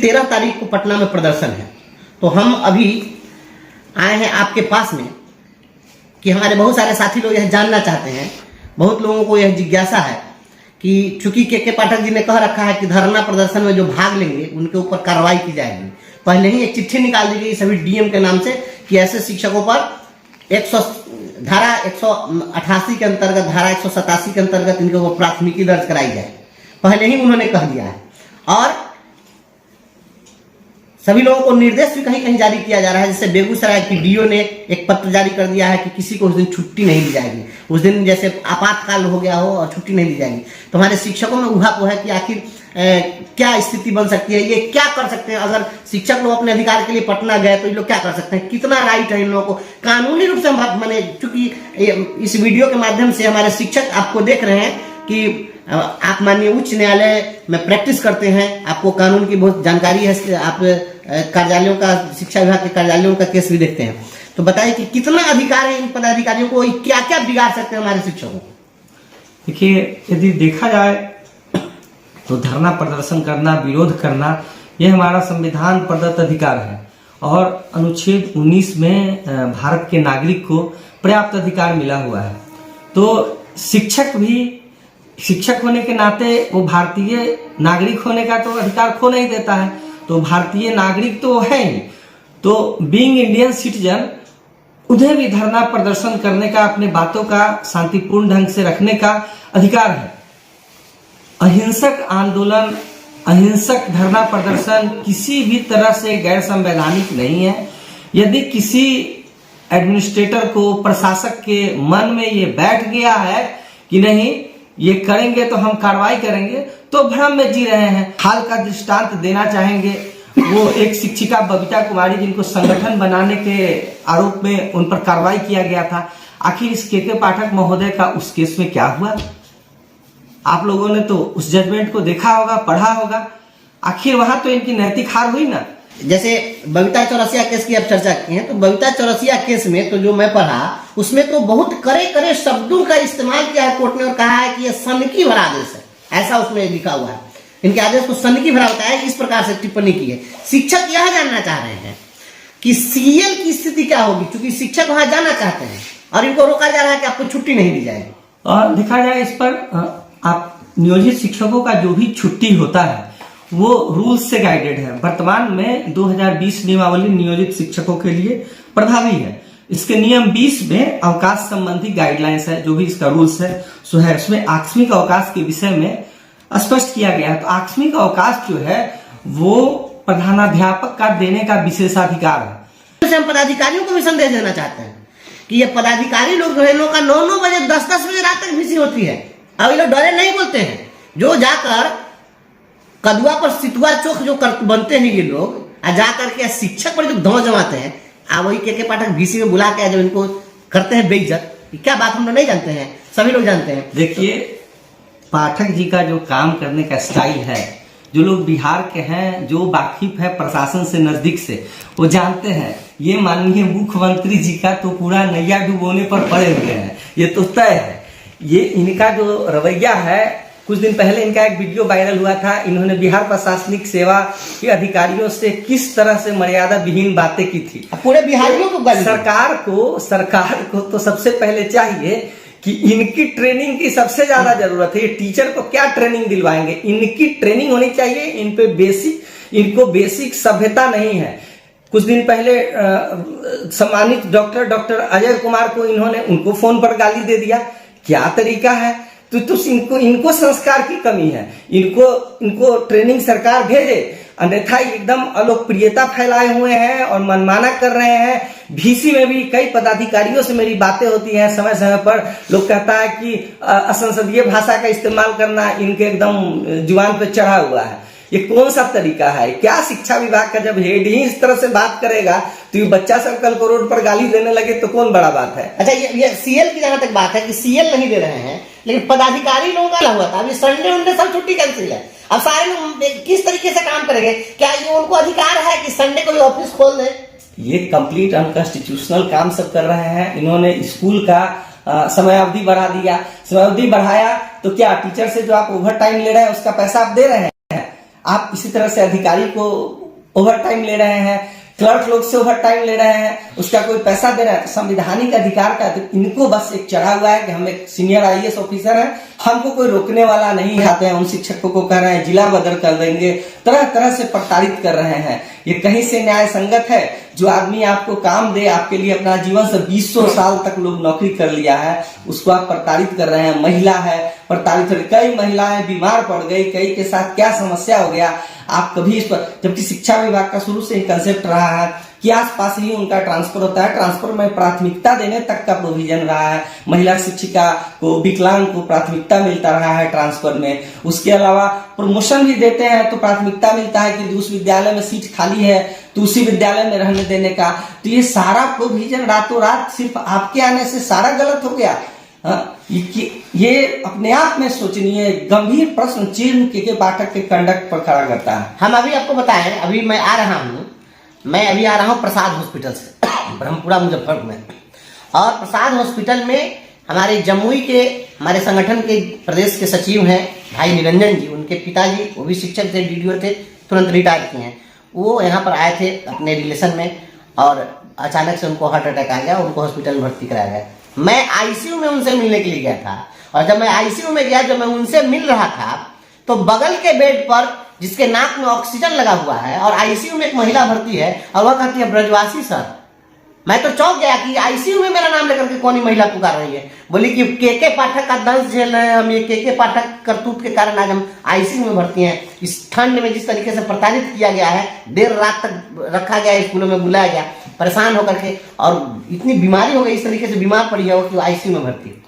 13 तारीख को पटना में प्रदर्शन है। तो हम अभी आए हैं आपके पास में कि हमारे बहुत सारे साथी लोग यह जानना चाहते हैं, बहुत लोगों को यह जिज्ञासा है कि चूंकि के पाठक जी ने कह रखा है कि धरना प्रदर्शन में जो भाग लेंगे उनके ऊपर कार्रवाई की जाएगी। पहले ही एक चिट्ठी निकाल दी गई सभी डीएम के नाम से कि ऐसे शिक्षकों पर धारा 188 के अंतर्गत, धारा 187 के अंतर्गत इनके ऊपर प्राथमिकी दर्ज कराई जाए। पहले ही उन्होंने कह दिया है और सभी लोगों को निर्देश भी कहीं कहीं जारी किया जा रहा है। जैसे बेगूसराय की डीओ ने एक पत्र जारी कर दिया है कि किसी को उस दिन छुट्टी नहीं दी जाएगी, उस दिन जैसे आपातकाल हो गया हो और छुट्टी नहीं दी जाएगी। तो हमारे शिक्षकों में ऊहापोह है कि आखिर क्या स्थिति बन सकती है, ये क्या कर सकते हैं। अगर शिक्षक लोग अपने अधिकार के लिए पटना गए तो ये लोग क्या कर सकते हैं, कितना राइट है इन लोगों को कानूनी रूप से। मैंने चूंकि इस वीडियो के माध्यम से हमारे शिक्षक आपको देख रहे हैं कि आप माननीय उच्च न्यायालय में प्रैक्टिस करते हैं, आपको कानून की बहुत जानकारी है, आप कार्यालयों का, शिक्षा विभाग के कार्यालयों का केस भी देखते हैं। तो बताइए कि कितना अधिकार है इन पदाधिकारियों को, क्या क्या बिगाड़ सकते हैं हमारे शिक्षकों को। देखिए, यदि देखा जाए तो धरना प्रदर्शन करना, विरोध करना, यह हमारा संविधान प्रदत्त अधिकार है और अनुच्छेद 19 में भारत के नागरिक को पर्याप्त अधिकार मिला हुआ है। तो शिक्षक भी शिक्षक होने के नाते वो भारतीय नागरिक होने का तो अधिकार खो नहीं देता है, तो भारतीय नागरिक तो है ही। तो बीइंग इंडियन सिटीजन उन्हें भी धरना प्रदर्शन करने का, अपने बातों का शांतिपूर्ण ढंग से रखने का अधिकार है। अहिंसक आंदोलन, अहिंसक धरना प्रदर्शन किसी भी तरह से गैर संवैधानिक नहीं है। यदि किसी एडमिनिस्ट्रेटर को, प्रशासक के मन में ये बैठ गया है कि नहीं ये करेंगे तो हम कार्रवाई करेंगे, तो भ्रम में जी रहे हैं। हाल का दृष्टांत देना चाहेंगे, वो एक शिक्षिका बबीता कुमारी जिनको संगठन बनाने के आरोप में उन पर कार्रवाई किया गया था। आखिर इस के पाठक महोदय का उस केस में क्या हुआ? आप लोगों ने तो उस जजमेंट को देखा होगा, पढ़ा होगा। आखिर वहां तो इनकी नैतिक हार हुई ना। जैसे बबीता चौरसिया केस की आप चर्चा की है, तो बबीता चौरसिया केस में तो जो मैं पढ़ा उसमें तो बहुत कड़े कड़े शब्दों का इस्तेमाल किया है कोर्ट ने और कहा है कि यह सनकी भरा आदेश है, ऐसा उसमें लिखा हुआ है। इनके आदेश को सनकी भरा बताया, इस प्रकार से टिप्पणी की है। शिक्षक यह जानना चाह रहे हैं कि सीएल की स्थिति क्या होगी, क्योंकि शिक्षक वहां जाना चाहते हैं और इनको रोका जा रहा है कि आपको छुट्टी नहीं दी जाएगी। और देखा जाए इस पर, आप नियोजित शिक्षकों का जो भी छुट्टी होता है वो रूल्स से गाइडेड है। वर्तमान में 2020 नियमावली नियोजित शिक्षकों के लिए प्रभावी है। इसके नियम 20 में अवकाश संबंधी गाइडलाइंस है, जो भी इसका रूल्स है सो है। उसमें आकस्मिक अवकाश के विषय में स्पष्ट किया गया है। तो आकस्मिक अवकाश जो है वो प्रधानाध्यापक का देने का विशेषाधिकार है। हम पदाधिकारियों को भी संदेश देना चाहते हैं कि ये पदाधिकारी लोग बहनों का 9-9 बजे 10-10 बजे रात तक भीसी होती है। अब ये लोग डरे नहीं बोलते हैं, जो जाकर कदुआ पर सितुआ चौक जो बनते हैं ये लोग, जाकर के शिक्षक पर जो धौ जमाते हैं, वही के पाठक भीसी में बुला के जो इनको करते हैं बेइज्जत, क्या बात हम लोग नहीं जानते हैं, सभी लोग जानते हैं। देखिए, पाठक जी का जो काम करने का स्टाइल है, जो लोग बिहार के हैं, जो वाकिफ है प्रशासन से नजदीक से, वो जानते हैं ये माननीय मुख्यमंत्री जी का तो पूरा नैया डुबोने पर पड़े हुए हैं, ये तो तय है। ये इनका जो रवैया है, कुछ दिन पहले इनका एक वीडियो वायरल हुआ था। इन्होंने बिहार प्रशासनिक सेवा के अधिकारियों से किस तरह से मर्यादा विहीन बातें की थी। पूरे बिहारियों को, सरकार को तो सबसे पहले चाहिए कि इनकी ट्रेनिंग की सबसे ज्यादा जरूरत है। ये टीचर को क्या ट्रेनिंग दिलवाएंगे, इनकी ट्रेनिंग होनी चाहिए। इन पे इनको बेसिक सभ्यता नहीं है। कुछ दिन पहले सम्मानित डॉक्टर अजय कुमार को उनको फोन पर गाली दे दिया। क्या तरीका है? तो इनको संस्कार की कमी है। इनको ट्रेनिंग सरकार भेजे, अन्यथा एकदम अलोकप्रियता फैलाए हुए हैं और मनमाना कर रहे हैं। भीसी में भी कई पदाधिकारियों से मेरी बातें होती हैं, समय समय पर लोग कहता है कि असंसदीय भाषा का इस्तेमाल करना इनके एकदम जुबान पे चढ़ा हुआ है। ये कौन सा तरीका है? क्या शिक्षा विभाग का जब हेड ही इस तरह से बात करेगा तो ये बच्चा सब कल को रोड पर गाली देने लगे तो कौन बड़ा बात है? अच्छा, ये सीएल की जहां तक बात है कि सीएल नहीं दे रहे हैं, लेकिन पदाधिकारी लोगों का हुआ था। अभी संडे उनडे सब छुट्टी कैंसिल है। अब सारे लोग किस तरीके से काम करेंगे? क्या ये उनको अधिकार है कि संडे को भी ऑफिस खोल दे? ये कंप्लीट अनकॉन्स्टिट्यूशनल काम सब कर रहे हैं। इन्होंने स्कूल का समयावधि बढ़ा दिया। समयावधि बढ़ाया तो क्या टीचर से जो आप ओवर टाइम ले रहे हैं उसका पैसा आप दे रहे हैं? आप इसी तरह से अधिकारी को ओवर टाइम ले रहे हैं, क्लर्क लोग से ओवर टाइम ले रहे हैं, उसका कोई पैसा दे रहा है, तो संवैधानिक अधिकार का तो इनको बस एक चढ़ा हुआ है कि हम एक सीनियर IAS ऑफिसर हैं, हमको कोई रोकने वाला नहीं है। आते हैं उन शिक्षकों को कह रहे हैं जिला बदल कर देंगे, तरह तरह से प्रताड़ित कर रहे हैं। ये कहीं से न्याय संगत है? जो आदमी आपको काम दे, आपके लिए अपना जीवन से 20 साल तक लोग नौकरी कर लिया है, उसको आप प्रताड़ित कर रहे हैं। महिला है प्रताड़ित हो रही, कई महिलाएं बीमार पड़ गई, कई के साथ क्या समस्या हो गया, आप कभी इस पर, जबकि शिक्षा विभाग का शुरू से ही कंसेप्ट रहा है कि आसपास ही उनका ट्रांसफर होता है, ट्रांसफर में प्राथमिकता देने तक का प्रोविजन रहा है। महिला शिक्षिका को, विकलांग को प्राथमिकता मिलता रहा है ट्रांसफर में। उसके अलावा प्रमोशन भी देते हैं तो प्राथमिकता मिलता है कि उस विद्यालय में सीट खाली है तो उसी विद्यालय में रहने देने का। तो ये सारा प्रोविजन रातों रात सिर्फ आपके आने से सारा गलत हो गया। ये अपने आप में सोचनीय गंभीर प्रश्न चिन्ह के पाठक के कंडक्ट पर खड़ा करता है। हम अभी आपको बताएं, अभी मैं आ रहा हूँ प्रसाद हॉस्पिटल से ब्रह्मपुरा मुजफ्फरपुर में, और प्रसाद हॉस्पिटल में हमारे जमुई के हमारे संगठन के प्रदेश के सचिव हैं भाई निरंजन जी, उनके पिताजी वो भी शिक्षक थे, DDO थे, तुरंत रिटायर किए हैं। वो यहाँ पर आए थे अपने रिलेशन में और अचानक से उनको हार्ट अटैक आ गया, उनको हॉस्पिटल में भर्ती कराया गया। मैं ICU में उनसे मिलने के लिए गया था, और जब मैं ICU में गया, जब मैं उनसे मिल रहा था तो बगल के बेड पर जिसके नाक में ऑक्सीजन लगा हुआ है और ICU में एक महिला भर्ती है, और वह कहती है ब्रजवासी सर। मैं तो चौंक गया कि ICU में मेरा नाम लेकर के कौन ही महिला पुकार रही है। बोली कि के पाठक का दंश झेल रहे हैं हम, ये के पाठक करतूत के कारण आज हम ICU में भर्ती हैं। इस ठंड में जिस तरीके से प्रताड़ित किया गया है, देर रात तक रखा गया, स्कूलों में बुलाया गया, परेशान होकर के, और इतनी बीमारी हो गई, इस तरीके से बीमार पड़ी है वो कि ICU में भर्ती।